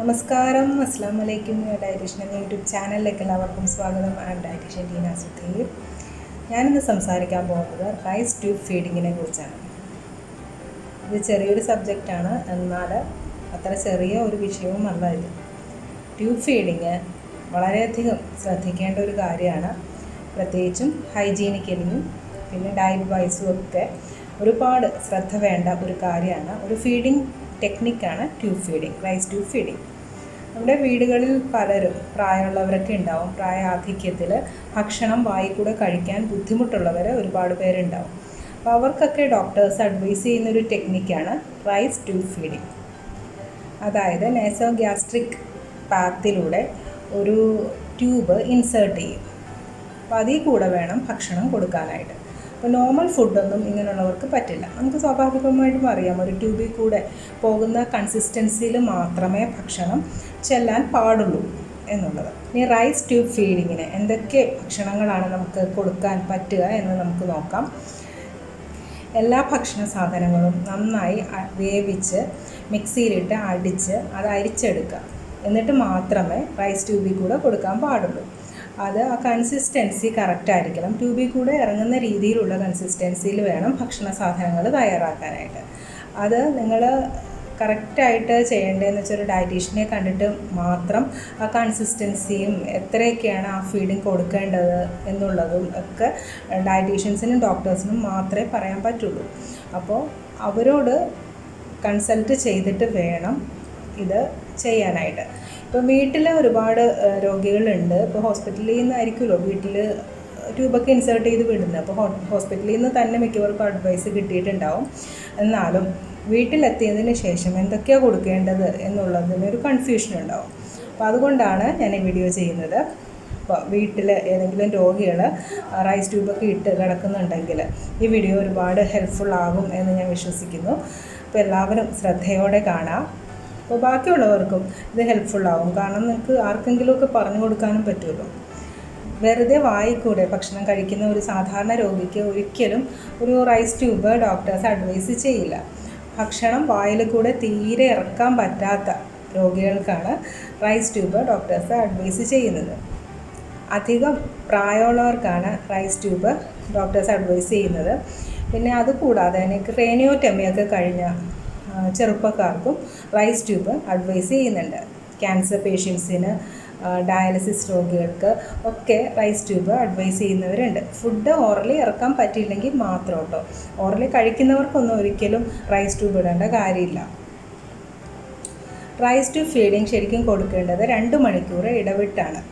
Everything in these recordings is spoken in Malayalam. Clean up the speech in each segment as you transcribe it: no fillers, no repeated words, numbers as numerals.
നമസ്കാരം, അസ്സാം വലൈക്കും. ഡയറ്റീഷ്യൻ എന്ന യൂട്യൂബ് ചാനലിലേക്ക് എല്ലാവർക്കും സ്വാഗതം. And dietitian Teena Sudheer. ഞാനിന്ന് സംസാരിക്കാൻ പോകുന്നത് റൈസ് ട്യൂബ് ഫീഡിങ്ങിനെ കുറിച്ചാണ്. ഇത് ചെറിയൊരു സബ്ജക്റ്റാണ്, എന്നാൽ അത്ര ചെറിയ ഒരു വിഷയവുമല്ല ഇത്. ട്യൂബ് ഫീഡിങ് വളരെയധികം ശ്രദ്ധിക്കേണ്ട ഒരു കാര്യമാണ്. പ്രത്യേകിച്ചും ഹൈജീനിക്കലിയും പിന്നെ ഡയറ്റ് വൈസും ഒക്കെ ഒരുപാട് ശ്രദ്ധ വേണ്ട ഒരു കാര്യമാണ്. ഒരു ഫീഡിങ് ടെക്നിക്കാണ് tube feeding, rice tube feeding. നമ്മുടെ വീടുകളിൽ പലരും പ്രായമുള്ളവരൊക്കെ ഉണ്ടാവും. പ്രായാധിക്യത്തിൽ ഭക്ഷണം വായിൽ കൂടെ കഴിക്കാൻ ബുദ്ധിമുട്ടുള്ളവർ ഒരുപാട് പേരുണ്ടാവും. അപ്പോൾ അവർക്കൊക്കെ ഡോക്ടേഴ്സ് അഡ്വൈസ് ചെയ്യുന്നൊരു ടെക്നിക്കാണ് റൈസ് ട്യൂബ് ഫീഡിങ്. അതായത് നാസോ ഗ്യാസ്ട്രിക് പാത്തിലൂടെ ഒരു ട്യൂബ് ഇൻസേർട്ട് ചെയ്യും. അപ്പോൾ അതിൽ കൂടെ വേണം ഭക്ഷണം കൊടുക്കാനായിട്ട്. അപ്പോൾ നോർമൽ ഫുഡൊന്നും ഇങ്ങനെയുള്ളവർക്ക് പറ്റില്ല. നമുക്ക് സ്വാഭാവികമായിട്ടും അറിയാം, ഒരു ട്യൂബിൽ കൂടെ പോകുന്ന കൺസിസ്റ്റൻസിയിൽ മാത്രമേ ഭക്ഷണം ചെല്ലാൻ പാടുള്ളൂ എന്നുള്ളത്. ഈ റൈസ് ട്യൂബ് ഫീഡിങ്ങിന് എന്തൊക്കെ ഭക്ഷണങ്ങളാണ് നമുക്ക് കൊടുക്കാൻ പറ്റുക എന്ന് നമുക്ക് നോക്കാം. എല്ലാ ഭക്ഷണ സാധനങ്ങളും നന്നായി വേവിച്ച് മിക്സിയിലിട്ട് അടിച്ച് അത് അരിച്ചെടുക്കുക. എന്നിട്ട് മാത്രമേ റൈസ് ട്യൂബിൽ കൂടെ കൊടുക്കാൻ പാടുള്ളൂ. അത് ആ കൺസിസ്റ്റൻസി കറക്റ്റായിരിക്കണം. ട്യൂബിൽ കൂടെ ഇറങ്ങുന്ന രീതിയിലുള്ള കൺസിസ്റ്റൻസിയിൽ വേണം ഭക്ഷണ സാധനങ്ങൾ തയ്യാറാക്കാനായിട്ട്. അത് നിങ്ങൾ കറക്റ്റായിട്ട് ചെയ്യേണ്ടതെന്ന് വെച്ചാൽ ഒരു ഡയറ്റീഷ്യനെ കണ്ടിട്ട് മാത്രം ആ കൺസിസ്റ്റൻസിയും എത്രയൊക്കെയാണ് ആ ഫീഡിങ് കൊടുക്കേണ്ടത് എന്നുള്ളതും ഒക്കെ ഡയറ്റീഷ്യൻസിനും ഡോക്ടേഴ്സിനും മാത്രമേ പറയാൻ പറ്റുള്ളൂ. അപ്പോൾ അവരോട് കൺസൾട്ട് ചെയ്തിട്ട് വേണം ഇത് ചെയ്യാനായിട്ട്. ഇപ്പോൾ വീട്ടിൽ ഒരുപാട് രോഗികളുണ്ട്. ഇപ്പോൾ ഹോസ്പിറ്റലിൽ നിന്നായിരിക്കുമല്ലോ വീട്ടിൽ ട്യൂബൊക്കെ ഇൻസേർട്ട് ചെയ്ത് വിടുന്നത്. അപ്പോൾ ഹോസ്പിറ്റലിൽ നിന്ന് തന്നെ മിക്കവർക്കും അഡ്വൈസ് കിട്ടിയിട്ടുണ്ടാവും. എന്നാലും വീട്ടിലെത്തിയതിന് ശേഷം എന്തൊക്കെയാണ് കൊടുക്കേണ്ടത് എന്നുള്ളതിനൊരു കൺഫ്യൂഷൻ ഉണ്ടാവും. അപ്പോൾ അതുകൊണ്ടാണ് ഞാൻ ഈ വീഡിയോ ചെയ്യുന്നത്. അപ്പോൾ വീട്ടിൽ ഏതെങ്കിലും രോഗികൾ റൈസ് ട്യൂബൊക്കെ ഇട്ട് കിടക്കുന്നുണ്ടെങ്കിൽ ഈ വീഡിയോ ഒരുപാട് ഹെൽപ്ഫുൾ ആകും എന്ന് ഞാൻ വിശ്വസിക്കുന്നു. അപ്പോൾ എല്ലാവരും ശ്രദ്ധയോടെ കാണാം. അപ്പോൾ ബാക്കിയുള്ളവർക്കും ഇത് ഹെൽപ്ഫുള്ളാവും. കാരണം നിങ്ങൾക്ക് ആർക്കെങ്കിലുമൊക്കെ പറഞ്ഞു കൊടുക്കാനും പറ്റുമല്ലോ. വെറുതെ വായിക്കൂടെ ഭക്ഷണം കഴിക്കുന്ന ഒരു സാധാരണ രോഗിക്ക് ഒരിക്കലും ഒരു റൈസ് ട്യൂബ് ഡോക്ടേഴ്സ് അഡ്വൈസ് ചെയ്യില്ല. ഭക്ഷണം വായിൽ കൂടെ തീരെ ഇറക്കാൻ പറ്റാത്ത രോഗികൾക്കാണ് റൈസ് ട്യൂബ് ഡോക്ടേഴ്സ് അഡ്വൈസ് ചെയ്യുന്നത്. അധികം പ്രായമുള്ളവർക്കാണ് റൈസ് ട്യൂബ് ഡോക്ടേഴ്സ് അഡ്വൈസ് ചെയ്യുന്നത്. പിന്നെ അതുകൂടാതെ എനിക്ക് ക്രേനിയോറ്റമിയൊക്കെ കഴിഞ്ഞ ചെറുപ്പക്കാർക്കും റൈസ് ട്യൂബ് അഡ്വൈസ് ചെയ്യുന്നുണ്ട്. ക്യാൻസർ പേഷ്യൻസിന്, ഡയാലിസിസ് രോഗികൾക്ക് ഒക്കെ റൈസ് ട്യൂബ് അഡ്വൈസ് ചെയ്യുന്നവരുണ്ട്. ഫുഡ് ഓറലി ഇറക്കാൻ പറ്റിയില്ലെങ്കിൽ മാത്രം കേട്ടോ. ഓറലി കഴിക്കുന്നവർക്കൊന്നും ഒരിക്കലും റൈസ് ട്യൂബ് ഇടേണ്ട കാര്യമില്ല. റൈസ് ട്യൂബ് ഫീഡിങ് ശരിക്കും കൊടുക്കേണ്ടത് 2 മണിക്കൂർ ഇടവിട്ടാണ്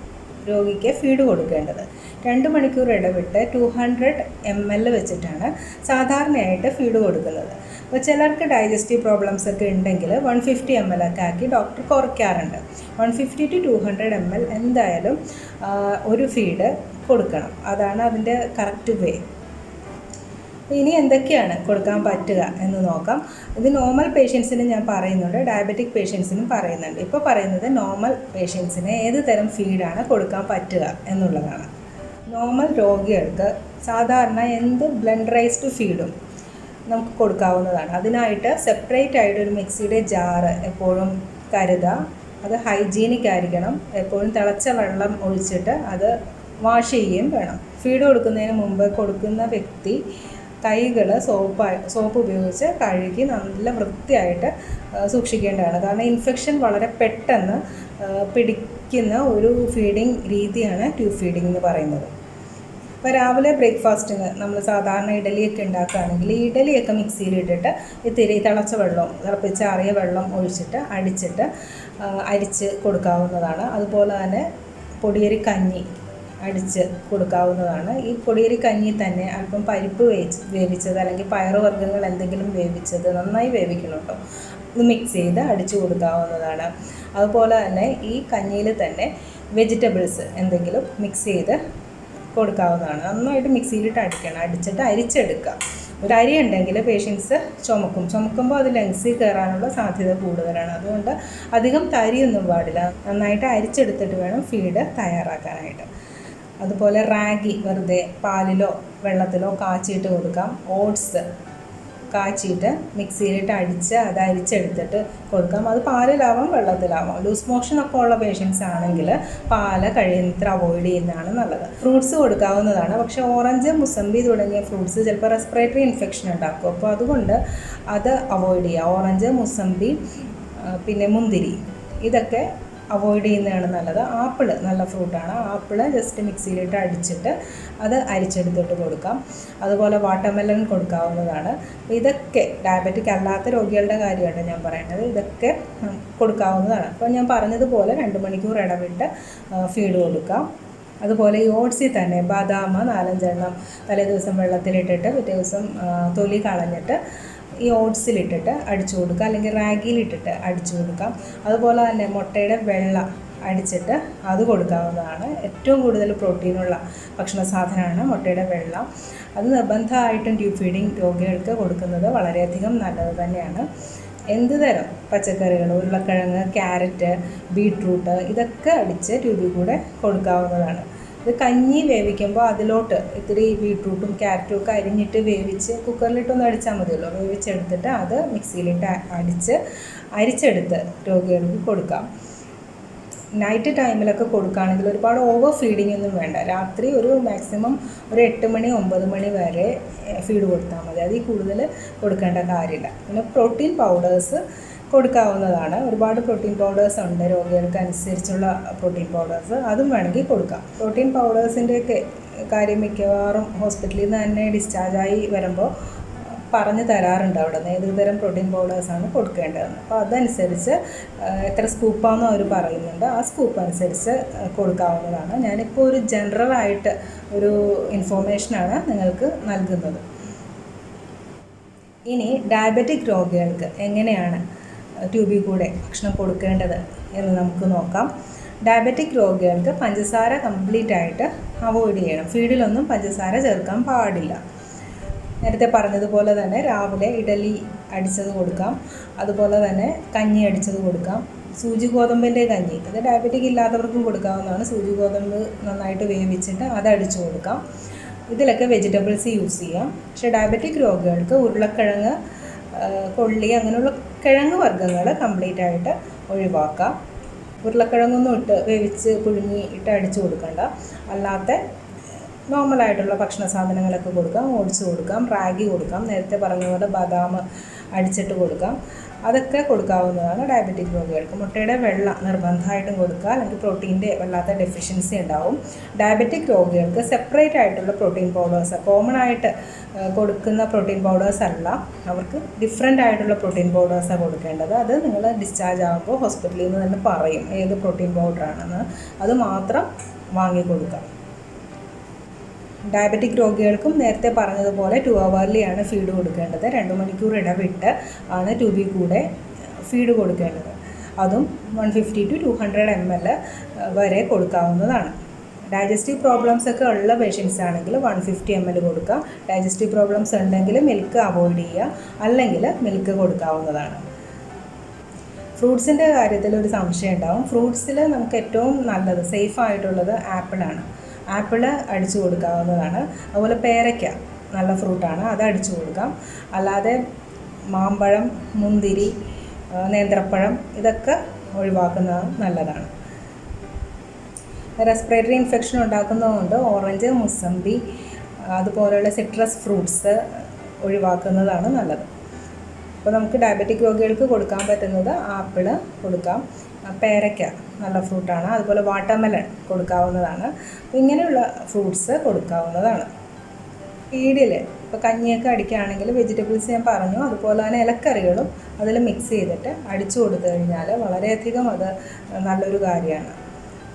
രോഗിക്ക് ഫീഡ് കൊടുക്കേണ്ടത്. 2 മണിക്കൂർ ഇടവിട്ട് 200 ml വെച്ചിട്ടാണ് സാധാരണയായിട്ട് ഫീഡ് കൊടുക്കുന്നത്. അപ്പോൾ ചിലർക്ക് ഡൈജസ്റ്റീവ് പ്രോബ്ലംസ് ഒക്കെ ഉണ്ടെങ്കിൽ 150 ml ഒക്കെ ആക്കി ഡോക്ടർ കുറയ്ക്കാറുണ്ട്. 150 to 200 ml എന്തായാലും ഒരു ഫീഡ് കൊടുക്കണം. അതാണ് അതിൻ്റെ കറക്റ്റ് വേ. ഇനി എന്തൊക്കെയാണ് കൊടുക്കാൻ പറ്റുക എന്ന് നോക്കാം. ഇത് നോർമൽ പേഷ്യൻസിന് ഞാൻ പറയുന്നുണ്ട്, ഡയബറ്റിക് പേഷ്യൻസിനും പറയുന്നുണ്ട്. ഇപ്പോൾ പറയുന്നത് നോർമൽ പേഷ്യൻസിന് ഏത് തരം ഫീഡാണ് കൊടുക്കാൻ പറ്റുക എന്നുള്ളതാണ്. നോർമൽ രോഗികൾക്ക് സാധാരണ എന്ത് ബ്ലെൻഡറൈസ്ഡ് ഫീഡും നമുക്ക് കൊടുക്കാവുന്നതാണ്. അതിനായിട്ട് സെപ്പറേറ്റ് ആയിട്ട് ഒരു മിക്സിയുടെ ജാറ് എപ്പോഴും കരുതുക. അത് ഹൈജീനിക് ആയിരിക്കണം. എപ്പോഴും തിളച്ച വെള്ളം ഒഴിച്ചിട്ട് അത് വാഷ് ചെയ്യുകയും വേണം. ഫീഡ് കൊടുക്കുന്നതിന് മുമ്പ് കൊടുക്കുന്ന വ്യക്തി കൈകൾ സോപ്പ് ഉപയോഗിച്ച് കഴുകി നല്ല വൃത്തിയായിട്ട് സൂക്ഷിക്കേണ്ടതാണ്. കാരണം ഇൻഫെക്ഷൻ വളരെ പെട്ടെന്ന് പിടിക്കുന്ന ഒരു ഫീഡിങ് രീതിയാണ് ട്യൂബ് ഫീഡിംഗ് എന്ന് പറയുന്നത്. അപ്പോൾ രാവിലെ ബ്രേക്ക്ഫാസ്റ്റിന് നമ്മൾ സാധാരണ ഇഡലിയൊക്കെ ഉണ്ടാക്കുകയാണെങ്കിൽ ഈ ഇഡലിയൊക്കെ മിക്സിയിലിട്ടിട്ട് ഇത്തിരി തിളച്ച വെള്ളം, തിളപ്പിച്ചാറിയ വെള്ളം ഒഴിച്ചിട്ട് അരിച്ച് കൊടുക്കാവുന്നതാണ്. അതുപോലെ തന്നെ പൊടിയരി കഞ്ഞി അടിച്ച് കൊടുക്കാവുന്നതാണ്. ഈ പൊടിയരി കഞ്ഞി തന്നെ അല്പം പരിപ്പ് വേവിച്ചത് അല്ലെങ്കിൽ പയറുവർഗ്ഗങ്ങൾ എന്തെങ്കിലും വേവിച്ചത് നന്നായി വേവിക്കണം കേട്ടോ. ഇത് മിക്സ് ചെയ്ത് അടിച്ചു കൊടുക്കാവുന്നതാണ്. അതുപോലെ തന്നെ ഈ കഞ്ഞിയിൽ തന്നെ വെജിറ്റബിൾസ് എന്തെങ്കിലും മിക്സ് ചെയ്ത് കൊടുക്കാവുന്നതാണ്. നന്നായിട്ട് മിക്സിയിലിട്ട് അടിച്ചിട്ട് അരിച്ചെടുക്കുക. ഒരു അരി ഉണ്ടെങ്കിൽ പേഷ്യൻസ് ചുമക്കുമ്പോൾ അത് ലങ്സിൽ കയറാനുള്ള സാധ്യത കൂടുതലാണ്. അതുകൊണ്ട് അധികം തരിയൊന്നും പാടില്ല. നന്നായിട്ട് അരിച്ചെടുത്തിട്ട് വേണം ഫീഡ് തയ്യാറാക്കാനായിട്ട്. അതുപോലെ റാഗി വെറുതെ പാലിലോ വെള്ളത്തിലോ കാച്ചിയിട്ട് കൊടുക്കാം. ഓട്സ് കാച്ചിയിട്ട് മിക്സിയിലിട്ട് അടിച്ച് അത് അരിച്ചെടുത്തിട്ട് കൊടുക്കാം. അത് പാലിലാവാം വെള്ളത്തിലാവാം. ലൂസ് മോഷനൊക്കെ ഉള്ള പേഷ്യൻസ് ആണെങ്കിൽ പാല് കഴിയുന്നത്ര അവോയ്ഡ് ചെയ്യുന്നതാണ് നല്ലത്. ഫ്രൂട്ട്സ് കൊടുക്കാവുന്നതാണ്. പക്ഷേ ഓറഞ്ച്, മുസമ്പി തുടങ്ങിയ ഫ്രൂട്ട്സ് ചിലപ്പോൾ റെസ്പിറേറ്ററി ഇൻഫെക്ഷൻ ഉണ്ടാക്കും. അപ്പോൾ അതുകൊണ്ട് അത് അവോയ്ഡ് ചെയ്യുക. ഓറഞ്ച്, മുസമ്പി, പിന്നെ മുന്തിരി ഇതൊക്കെ അവോയ്ഡ് ചെയ്യുന്നതാണ് നല്ലത്. ആപ്പിള് നല്ല ഫ്രൂട്ടാണ്. ആപ്പിള് ജസ്റ്റ് മിക്സിയിലിട്ട് അടിച്ചിട്ട് അത് അരിച്ചെടുത്തിട്ട് കൊടുക്കാം. അതുപോലെ വാട്ടർമെലൺ കൊടുക്കാവുന്നതാണ്. ഇതൊക്കെ ഡയബറ്റിക് അല്ലാത്ത രോഗികളുടെ കാര്യമാണ് ഞാൻ പറയുന്നത്. ഇതൊക്കെ കൊടുക്കാവുന്നതാണ്. അപ്പോൾ ഞാൻ പറഞ്ഞതുപോലെ 2 മണിക്കൂർ ഇടവിട്ട് ഫീഡ് കൊടുക്കാം. അതുപോലെ ഈ ഓട്സിൽ തന്നെ ബദാം 4-5 എണ്ണം തലേ ദിവസം വെള്ളത്തിലിട്ടിട്ട് പിറ്റേ ദിവസം തൊലി കളഞ്ഞിട്ട് ഈ ഓട്സിലിട്ടിട്ട് അടിച്ചു കൊടുക്കുക, അല്ലെങ്കിൽ റാഗിയിലിട്ടിട്ട് അടിച്ചു കൊടുക്കാം. അതുപോലെ തന്നെ മുട്ടയുടെ വെള്ള അടിച്ചിട്ട് അത് കൊടുക്കാവുന്നതാണ്. ഏറ്റവും കൂടുതൽ പ്രോട്ടീനുള്ള ഭക്ഷണ സാധനമാണ് മുട്ടയുടെ വെള്ള. അത് നിർബന്ധമായിട്ടും ട്യൂബ് ഫീഡിങ് രോഗികൾക്ക് കൊടുക്കുന്നത് വളരെയധികം നല്ലത് തന്നെയാണ്. എന്ത് തരം പച്ചക്കറികൾ, ഉരുളക്കിഴങ്ങ്, ക്യാരറ്റ്, ബീട്രൂട്ട് ഇതൊക്കെ അടിച്ച് ട്യൂബിൽ കൂടെ കൊടുക്കാവുന്നതാണ്. ഇത് കഞ്ഞി വേവിക്കുമ്പോൾ അതിലോട്ട് ഇത്തിരി ബീട്രൂട്ടും ക്യാരറ്റും ഒക്കെ അരിഞ്ഞിട്ട് വേവിച്ച് കുക്കറിലിട്ടൊന്ന് അടിച്ചാൽ മതിയല്ലോ. വേവിച്ചെടുത്തിട്ട് അത് മിക്സിയിലിട്ട് അരിച്ചെടുത്ത് രോഗികൾക്ക് കൊടുക്കാം. നൈറ്റ് ടൈമിലൊക്കെ കൊടുക്കുകയാണെങ്കിൽ ഒരുപാട് ഓവർ ഫീഡിംഗ് ഒന്നും വേണ്ട. രാത്രി മാക്സിമം 8 മണി 9 മണി വരെ ഫീഡ് കൊടുത്താൽ മതി. അതിൽ കൂടുതൽ കൊടുക്കേണ്ട കാര്യമില്ല. പിന്നെ പ്രോട്ടീൻ പൗഡേഴ്സ് കൊടുക്കാവുന്നതാണ്. ഒരുപാട് പ്രോട്ടീൻ പൗഡേഴ്സ് ഉണ്ട് രോഗികൾക്ക് അനുസരിച്ചുള്ള പ്രോട്ടീൻ പൗഡേഴ്സ്. അതും വേണമെങ്കിൽ കൊടുക്കാം. പ്രോട്ടീൻ പൗഡേഴ്സിൻ്റെയൊക്കെ കാര്യം മിക്കവാറും ഹോസ്പിറ്റലിൽ നിന്ന് തന്നെ ഡിസ്ചാർജായി വരുമ്പോൾ പറഞ്ഞു തരാറുണ്ട് അവിടെ നിന്ന് ഏത് തരം പ്രോട്ടീൻ പൗഡേഴ്സാണ് കൊടുക്കേണ്ടതെന്ന്. അപ്പോൾ അതനുസരിച്ച് എത്ര സ്കൂപ്പാണെന്ന് അവർ പറയുന്നുണ്ട്. ആ സ്കൂപ്പ് അനുസരിച്ച് കൊടുക്കാവുന്നതാണ്. ഞാനിപ്പോൾ ഒരു ജനറലായിട്ട് ഒരു ഇൻഫോർമേഷനാണ് നിങ്ങൾക്ക് നൽകുന്നത്. ഇനി ഡയബറ്റിക് രോഗികൾക്ക് എങ്ങനെയാണ് ട്യൂബിൽ കൂടെ ഭക്ഷണം കൊടുക്കേണ്ടത് എന്ന് നമുക്ക് നോക്കാം. ഡയബറ്റിക് രോഗികൾക്ക് പഞ്ചസാര കംപ്ലീറ്റ് ആയിട്ട് അവോയ്ഡ് ചെയ്യണം. ഫീഡിലൊന്നും പഞ്ചസാര ചേർക്കാൻ പാടില്ല. നേരത്തെ പറഞ്ഞതുപോലെ തന്നെ രാവിലെ ഇഡലി അടിച്ചത് കൊടുക്കാം. അതുപോലെ തന്നെ കഞ്ഞി അടിച്ചത് കൊടുക്കാം. സൂചി ഗോതമ്പിൻ്റെ കഞ്ഞി അത് ഡയബറ്റിക് ഇല്ലാത്തവർക്കും കൊടുക്കാവുന്നതാണ്. സൂചി ഗോതമ്പ് നന്നായിട്ട് വേവിച്ചിട്ട് അത് അടിച്ചു കൊടുക്കാം. ഇതിലൊക്കെ വെജിറ്റബിൾസ് യൂസ് ചെയ്യാം. പക്ഷേ ഡയബറ്റിക് രോഗികൾക്ക് ഉരുളക്കിഴങ്ങ്, കൊള്ളി അങ്ങനെയുള്ള കിഴങ്ങ് വർഗ്ഗങ്ങൾ കംപ്ലീറ്റ് ആയിട്ട് ഒഴിവാക്കാം. ഉരുളക്കിഴങ്ങൊന്നും വേവിച്ച് പുഴുങ്ങി അടിച്ചു കൊടുക്കണ്ട. അല്ലാത്ത നോർമലായിട്ടുള്ള ഭക്ഷണ സാധനങ്ങളൊക്കെ കൊടുക്കാം. ഓട്സ് കൊടുക്കാം, റാഗി കൊടുക്കാം, നേരത്തെ പറഞ്ഞ പോലെ ബദാം അടിച്ചിട്ട് കൊടുക്കാം. അതൊക്കെ കൊടുക്കാവുന്നതാണ് ഡയബറ്റിക് രോഗികൾക്ക്. മുട്ടയുടെ വെള്ള നിർബന്ധമായിട്ടും കൊടുക്കുക, അല്ലെങ്കിൽ പ്രോട്ടീൻ്റെ വല്ലാത്ത ഡെഫിഷ്യൻസി ഉണ്ടാവും. ഡയബറ്റിക് രോഗികൾക്ക് സെപ്പറേറ്റ് ആയിട്ടുള്ള പ്രോട്ടീൻ പൗഡേഴ്സ്, കോമൺ ആയിട്ട് കൊടുക്കുന്ന പ്രോട്ടീൻ പൗഡേഴ്സ് അല്ല, അവർക്ക് ഡിഫറെൻ്റ് ആയിട്ടുള്ള പ്രോട്ടീൻ പൗഡേഴ്സാണ് കൊടുക്കേണ്ടത്. അത് നിങ്ങൾ ഡിസ്ചാർജ് ആകുമ്പോൾ ഹോസ്പിറ്റലിൽ നിന്ന് തന്നെ പറയും ഏത് പ്രോട്ടീൻ പൗഡറാണെന്ന്. അത് മാത്രം വാങ്ങിക്കൊടുക്കാം. ഡയബറ്റിക് രോഗികൾക്കും നേരത്തെ പറഞ്ഞതുപോലെ 2 hourly ഫീഡ് കൊടുക്കേണ്ടത്. 2 മണിക്കൂർ ഇടവിട്ട് ആണ് ട്യൂബിൽ കൂടെ ഫീഡ് കൊടുക്കേണ്ടത്. അതും 150 to 200 ml വരെ കൊടുക്കാവുന്നതാണ്. ഡൈജസ്റ്റീവ് പ്രോബ്ലംസ് ഒക്കെ ഉള്ള പേഷ്യൻസ് ആണെങ്കിൽ 150 ml കൊടുക്കുക. ഡൈജസ്റ്റീവ് പ്രോബ്ലംസ് ഉണ്ടെങ്കിൽ മിൽക്ക് അവോയ്ഡ് ചെയ്യുക, അല്ലെങ്കിൽ മിൽക്ക് കൊടുക്കാവുന്നതാണ്. ഫ്രൂട്ട്സിൻ്റെ കാര്യത്തിൽ ഒരു സംശയം ഉണ്ടാവും. ഫ്രൂട്ട്സിൽ നമുക്ക് ഏറ്റവും നല്ലത് സേഫ് ആയിട്ടുള്ളത് ആപ്പിളാണ്. ആപ്പിൾ അടിച്ചു കൊടുക്കാവുന്നതാണ്. അതുപോലെ പേരയ്ക്ക നല്ല ഫ്രൂട്ടാണ്, അത് അടിച്ചു കൊടുക്കാം. അല്ലാതെ മാമ്പഴം, മുന്തിരി, നേന്ത്രപ്പഴം ഇതൊക്കെ ഒഴിവാക്കുന്നത് നല്ലതാണ്. റെസ്പിറേറ്ററി ഇൻഫെക്ഷൻ ഉണ്ടാക്കുന്നതുകൊണ്ട് ഓറഞ്ച്, മുസമ്പി അതുപോലെയുള്ള സിട്രസ് ഫ്രൂട്ട്സ് ഒഴിവാക്കുന്നതാണ് നല്ലത്. അപ്പോൾ നമുക്ക് ഡയബറ്റിക് രോഗികൾക്ക് കൊടുക്കാൻ പറ്റുന്നത് ആപ്പിള് കൊടുക്കാം, പേരയ്ക്ക നല്ല ഫ്രൂട്ടാണ്, അതുപോലെ വാട്ടർമെലൺ കൊടുക്കാവുന്നതാണ്. ഇങ്ങനെയുള്ള ഫ്രൂട്ട്സ് കൊടുക്കാവുന്നതാണ്. ഫീഡിൽ ഇപ്പോൾ കഞ്ഞിയൊക്കെ അടിക്കുകയാണെങ്കിൽ വെജിറ്റബിൾസ് ഞാൻ പറഞ്ഞു, അതുപോലെ തന്നെ ഇലക്കറികളും അതിൽ മിക്സ് ചെയ്തിട്ട് അടിച്ചു കൊടുത്തു കഴിഞ്ഞാൽ വളരെയധികം അത് നല്ലൊരു കാര്യമാണ്.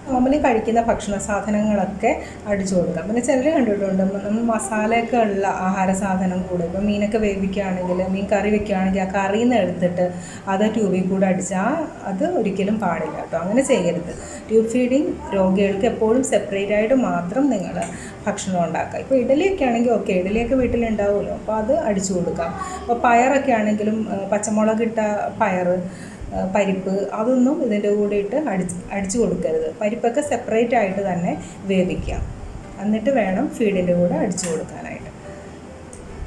നോർമലി കഴിക്കുന്ന ഭക്ഷണ സാധനങ്ങളൊക്കെ അടിച്ചു കൊടുക്കാം. പിന്നെ ചിലർ കണ്ടിട്ടുണ്ട് നമ്മൾ മസാലയൊക്കെ ഉള്ള ആഹാര സാധനം കൂടെ, ഇപ്പോൾ മീനൊക്കെ വേവിക്കുകയാണെങ്കിൽ, മീൻ കറി വെക്കുകയാണെങ്കിൽ ആ കറിയിൽ നിന്ന് എടുത്തിട്ട് അത് ട്യൂബിൽ കൂടെ അടിച്ചാൽ അത് ഒരിക്കലും പാടില്ല കേട്ടോ. അങ്ങനെ ചെയ്യരുത്. ട്യൂബ് ഫീഡിങ് രോഗികൾക്ക് എപ്പോഴും സെപ്പറേറ്റ് ആയിട്ട് മാത്രം നിങ്ങൾ ഭക്ഷണം ഉണ്ടാക്കുക. ഇപ്പോൾ ഇഡലിയൊക്കെ ആണെങ്കിൽ ഓക്കെ, ഇഡലിയൊക്കെ വീട്ടിലുണ്ടാവുമല്ലോ, അപ്പോൾ അത് അടിച്ചു കൊടുക്കാം. അപ്പോൾ പയറൊക്കെ ആണെങ്കിലും പച്ചമുളകിട്ട പയർ, പരിപ്പ് അതൊന്നും ഇതിൻ്റെ കൂടെ ഇട്ട് അടിച്ചു കൊടുക്കരുത്. പരിപ്പൊക്കെ സെപ്പറേറ്റ് ആയിട്ട് തന്നെ വേവിക്കുക, എന്നിട്ട് വേണം ഫീഡിൻ്റെ കൂടെ അടിച്ചു കൊടുക്കാനായിട്ട്.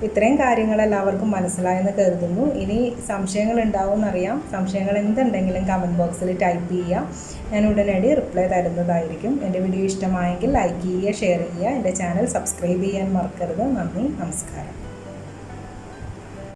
ഇത്രയും കാര്യങ്ങൾ എല്ലാവർക്കും മനസ്സിലായെന്ന് കരുതുന്നു. ഇനി സംശയങ്ങൾ ഉണ്ടാവുമെന്നറിയാം. സംശയങ്ങൾ എന്തുണ്ടെങ്കിലും കമൻറ്റ് ബോക്സിൽ ടൈപ്പ് ചെയ്യുക. ഞാൻ ഉടനടി റിപ്ലൈ തരുന്നതായിരിക്കും. എൻ്റെ വീഡിയോ ഇഷ്ടമായെങ്കിൽ ലൈക്ക് ചെയ്യുക, ഷെയർ ചെയ്യുക. എൻ്റെ ചാനൽ സബ്സ്ക്രൈബ് ചെയ്യാൻ മറക്കരുത്. നന്ദി, നമസ്കാരം.